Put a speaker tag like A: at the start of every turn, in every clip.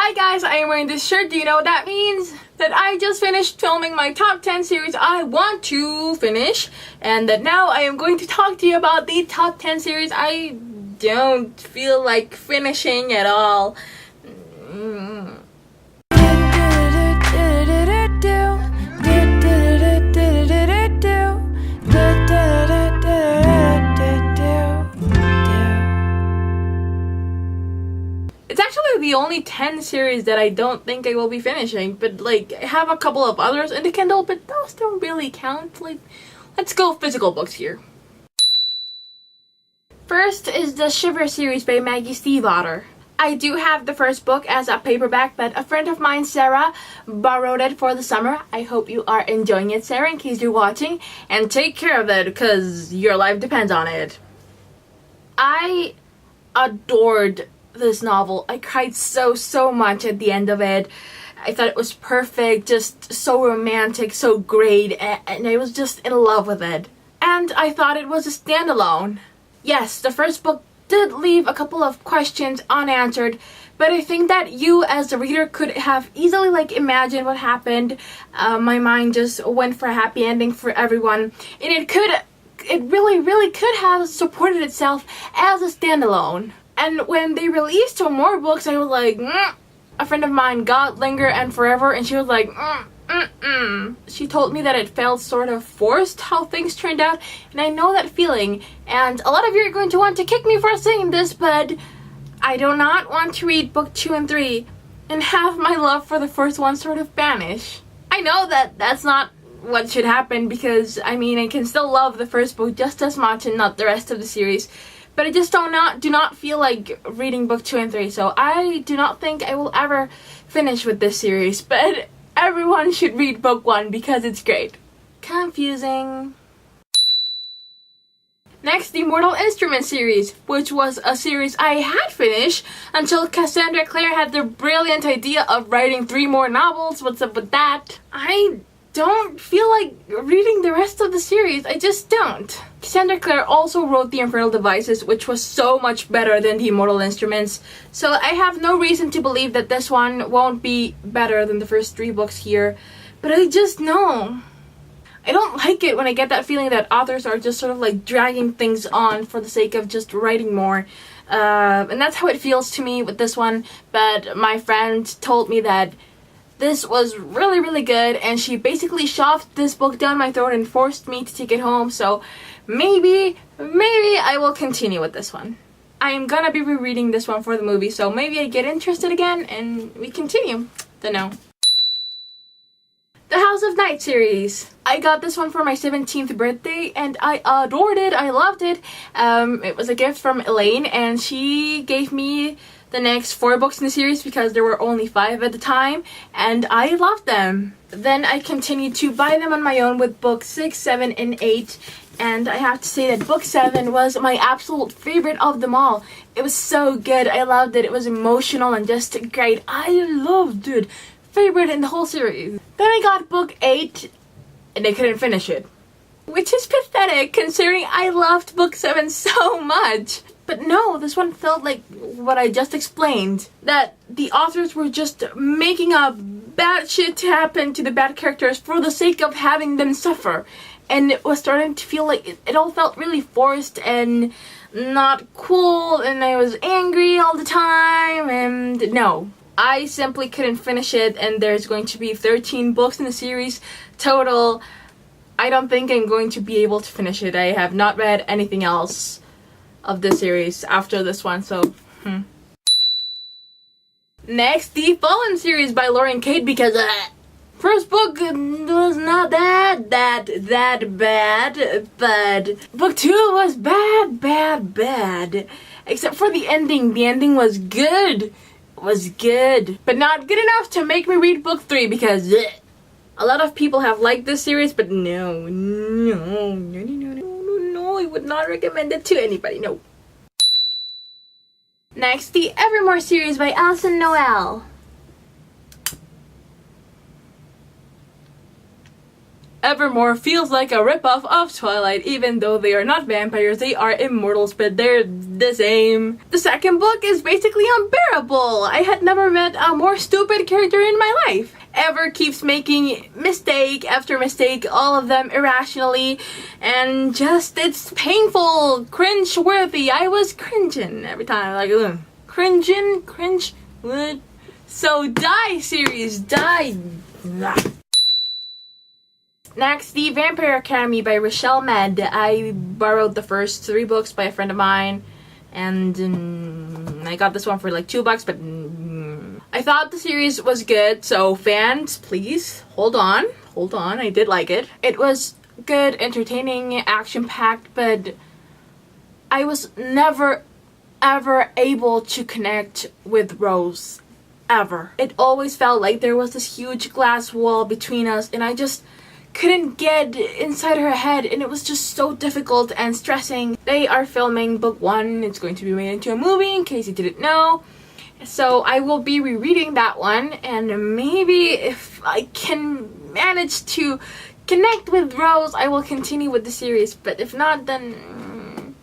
A: Hi guys, I am wearing this shirt. Do you know what that means? That I just finished filming my top 10 series I want to finish, and that now I am going to talk to you about the top 10 series I don't feel like finishing at all. It's actually the only 10 series that I don't think I will be finishing, but like I have a couple of others in the Kindle, but those don't really count. Like, let's go physical books here. First is the Shiver series by Maggie Stiefvater. I do have the first book as a paperback, but a friend of mine, Sarah, borrowed it for the summer. I hope you are enjoying it, Sarah, in case you're watching, and take care of it because your life depends on it. I adored this novel. I cried so much at the end of it. I thought it was perfect, just so romantic, so great, and I was just in love with it. And I thought it was a standalone. Yes, the first book did leave a couple of questions unanswered, but I think that you as the reader could have easily imagined what happened. My mind just went for a happy ending for everyone, and it really could have supported itself as a standalone. And when they released some more books, I was like, A friend of mine got Linger and Forever, and she was like, She told me that it felt sort of forced how things turned out, and I know that feeling. And a lot of you are going to want to kick me for saying this, but I do not want to read book 2 and 3 and have my love for the first one sort of vanish. I know that that's not what should happen, because I mean, I can still love the first book just as much and not the rest of the series. But I just do not feel like reading book 2 and 3, so I do not think I will ever finish with this series. But everyone should read book 1 because it's great. Confusing. Next, the Mortal Instruments series, which was a series I had finished until Cassandra Clare had the brilliant idea of writing 3 more novels. What's up with that? I don't feel like reading the rest of the series. I just don't. Cassandra Clare also wrote The Infernal Devices, which was so much better than The Mortal Instruments, so I have no reason to believe that this one won't be better than the first 3 books here, but I just know. I don't like it when I get that feeling that authors are just sort of dragging things on for the sake of just writing more. And that's how it feels to me with this one, but my friend told me that this was really good, and she basically shoved this book down my throat and forced me to take it home, so maybe I will continue with this one. I am gonna be rereading this one for the movie, so maybe I get interested again and we continue. Don't know. The House of Night series. I got this one for my 17th birthday and I adored it. I loved it. It was a gift from Elaine, and she gave me the next 4 books in the series because there were only 5 at the time, and I loved them. Then I continued to buy them on my own with books 6, 7, and 8, and I have to say that book 7 was my absolute favorite of them all. It was so good. I loved it. It was emotional and just great. I loved it. Favorite in the whole series. Then I got book 8, and I couldn't finish it, which is pathetic considering I loved book 7 so much. But no, this one felt like what I just explained. That the authors were just making up bad shit to happen to the bad characters for the sake of having them suffer. And it was starting to feel like it all felt really forced and not cool, and I was angry all the time, and no. I simply couldn't finish it, and there's going to be 13 books in the series total. I don't think I'm going to be able to finish it. I have not read anything else of this series after this one, so Next, the Fallen series by Lauren Kate, because first book was not that bad, but book 2 was bad. Except for the ending. The ending was good. But not good enough to make me read book 3 because a lot of people have liked this series, but no, I would not recommend it to anybody, no. Next, the Evermore series by Alison Noel. Evermore feels like a ripoff of Twilight. Even though they are not vampires, they are immortals, but they're the same. The second book is basically unbearable. I had never met a more stupid character in my life. Ever keeps making mistake after mistake, all of them irrationally, and just, it's painful, cringe-worthy. I was cringing every time, like, ugh. Cringe. So die, series, die. Next, The Vampire Academy by Rochelle Med. I borrowed the first 3 books by a friend of mine, and I got this one for like $2, but I thought the series was good, so fans, please, hold on, I did like it. It was good, entertaining, action-packed, but I was never, ever able to connect with Rose, ever. It always felt like there was this huge glass wall between us, and I just couldn't get inside her head, and it was just so difficult and stressing. They are filming book 1. It's going to be made into a movie, in case you didn't know. So I will be rereading that one, and maybe if I can manage to connect with Rose, I will continue with the series, but if not, then...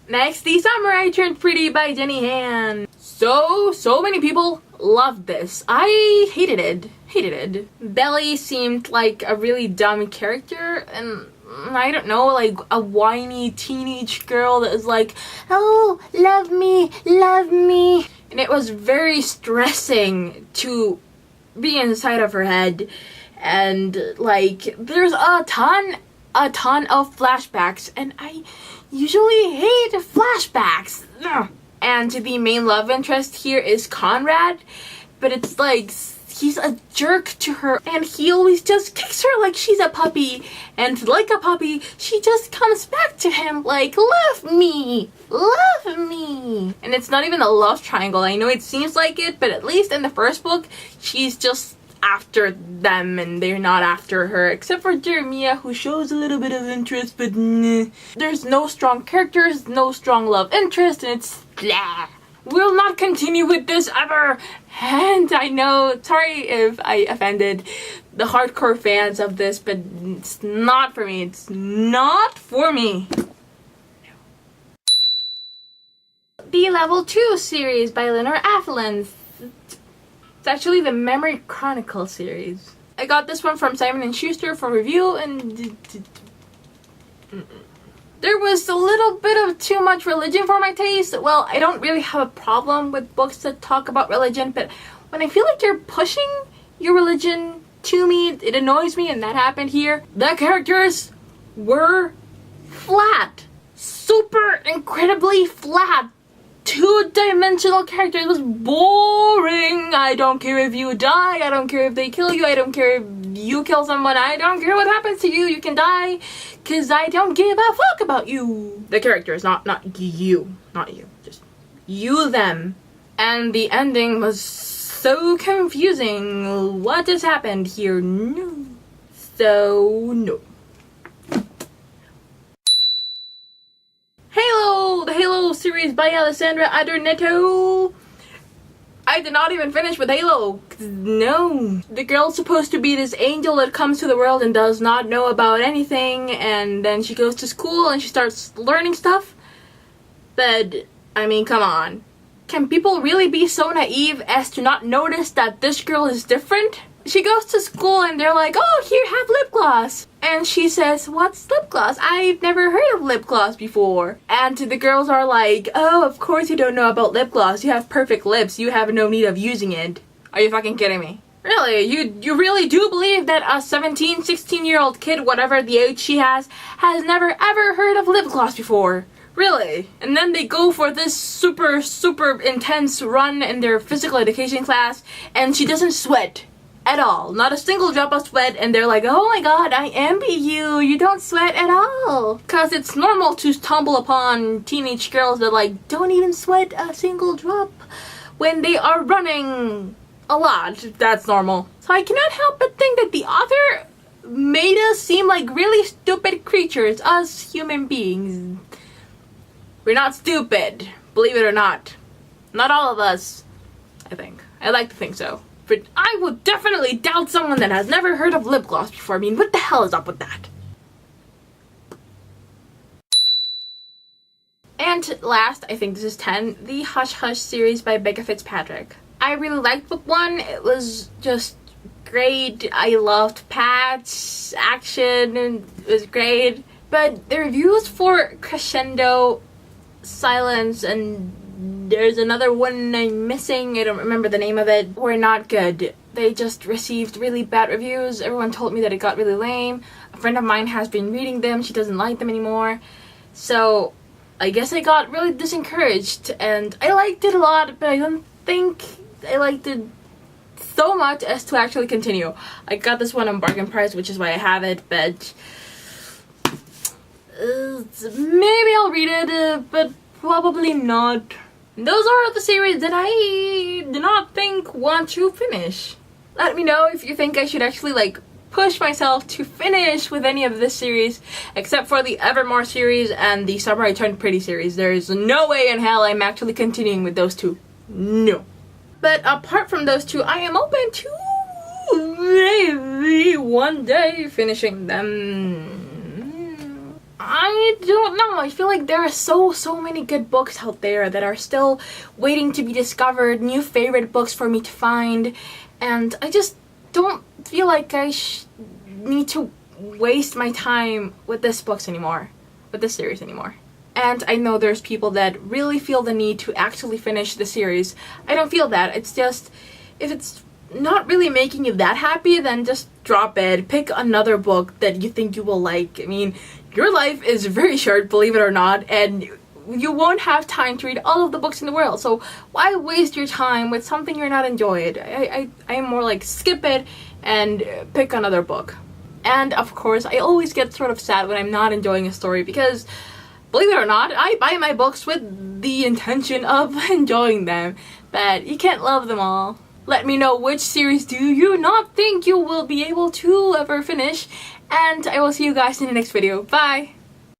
A: Next, The Summer I Turned Pretty by Jenny Han. So many people loved this. I hated it. Belly seemed like a really dumb character, and I don't know, like a whiny teenage girl that is like, oh, love me. And it was very stressing to be inside of her head. And like, there's a ton of flashbacks, and I usually hate flashbacks. Ugh. And the main love interest here is Conrad, but it's like, he's a jerk to her, and he always just kicks her like she's a puppy, and like a puppy, she just comes back to him like, love me. And it's not even a love triangle. I know it seems like it, but at least in the first book, she's just after them, and they're not after her, except for Jeremiah, who shows a little bit of interest, but nah. There's no strong characters, no strong love interest, and it's blah. We'll not continue with this ever. And I know, sorry if I offended the hardcore fans of this, but it's not for me. It's not for me. The Level 2 series by Leonard Athelin. It's actually the Memory Chronicle series. I got this one from Simon & Schuster for review, and there was a little bit of too much religion for my taste. Well, I don't really have a problem with books that talk about religion, but when I feel like you're pushing your religion to me, it annoys me, and that happened here. The characters were flat. Super incredibly flat. Two-dimensional characters. It was boring. I don't care if you die. I don't care if they kill you. I don't care if you kill someone. I don't care what happens to you. You can die, because I don't give a fuck about you. The characters, not you. Not you. Just you, them. And the ending was so confusing. What just happened here? No. So, no. Halo! The Halo series by Alessandra Adornetto. I did not even finish with Halo. No. The girl's supposed to be this angel that comes to the world and does not know about anything, and then she goes to school and she starts learning stuff. But, I mean, come on. Can people really be so naive as to not notice that this girl is different? She goes to school and they're like, oh, here, have lip gloss. And she says, what's lip gloss? I've never heard of lip gloss before. And the girls are like, oh, of course you don't know about lip gloss. You have perfect lips. You have no need of using it. Are you fucking kidding me? Really? You really do believe that a 17, 16-year-old kid, whatever the age she has never ever heard of lip gloss before? Really? And then they go for this super intense run in their physical education class, and she doesn't sweat. At all. Not a single drop of sweat, and they're like, oh my god, I envy you. You don't sweat at all. Because it's normal to stumble upon teenage girls that like don't even sweat a single drop when they are running a lot. That's normal. So I cannot help but think that the author made us seem like really stupid creatures, us human beings. We're not stupid, believe it or not. Not all of us, I think. I like to think so. But I would definitely doubt someone that has never heard of lip gloss before. I mean, what the hell is up with that? And last, I think this is 10, the Hush Hush series by Becca Fitzpatrick. I really liked book 1. It was just great. I loved Pat's action, and it was great. But the reviews for Crescendo, Silence, and there's another one I'm missing, I don't remember the name of it, were not good. They just received really bad reviews. Everyone told me that it got really lame. A friend of mine has been reading them. She doesn't like them anymore. So I guess I got really disencouraged, and I liked it a lot, but I don't think I liked it so much as to actually continue. I got this one on bargain price, which is why I have it, but maybe I'll read it, but probably not. Those are the series that I do not want to finish. Let me know if you think I should actually push myself to finish with any of this series, except for the Evermore series and the Summer I Turned Pretty series. There's no way in hell I'm actually continuing with those two. No. But apart from those two, I am open to maybe one day finishing them. I don't know. I feel like there are so many good books out there that are still waiting to be discovered, new favorite books for me to find, and I just don't feel like I need to waste my time with this series anymore. And I know there's people that really feel the need to actually finish the series. I don't feel that. It's just, if it's not really making you that happy, then just drop it. Pick another book that you think you will like. I mean, your life is very short, believe it or not, and you won't have time to read all of the books in the world, so why waste your time with something you're not enjoying? I am more like, skip it and pick another book. And of course, I always get sort of sad when I'm not enjoying a story, because believe it or not, I buy my books with the intention of enjoying them, but you can't love them all. Let me know which series do you not think you will be able to ever finish, and I will see you guys in the next video. Bye!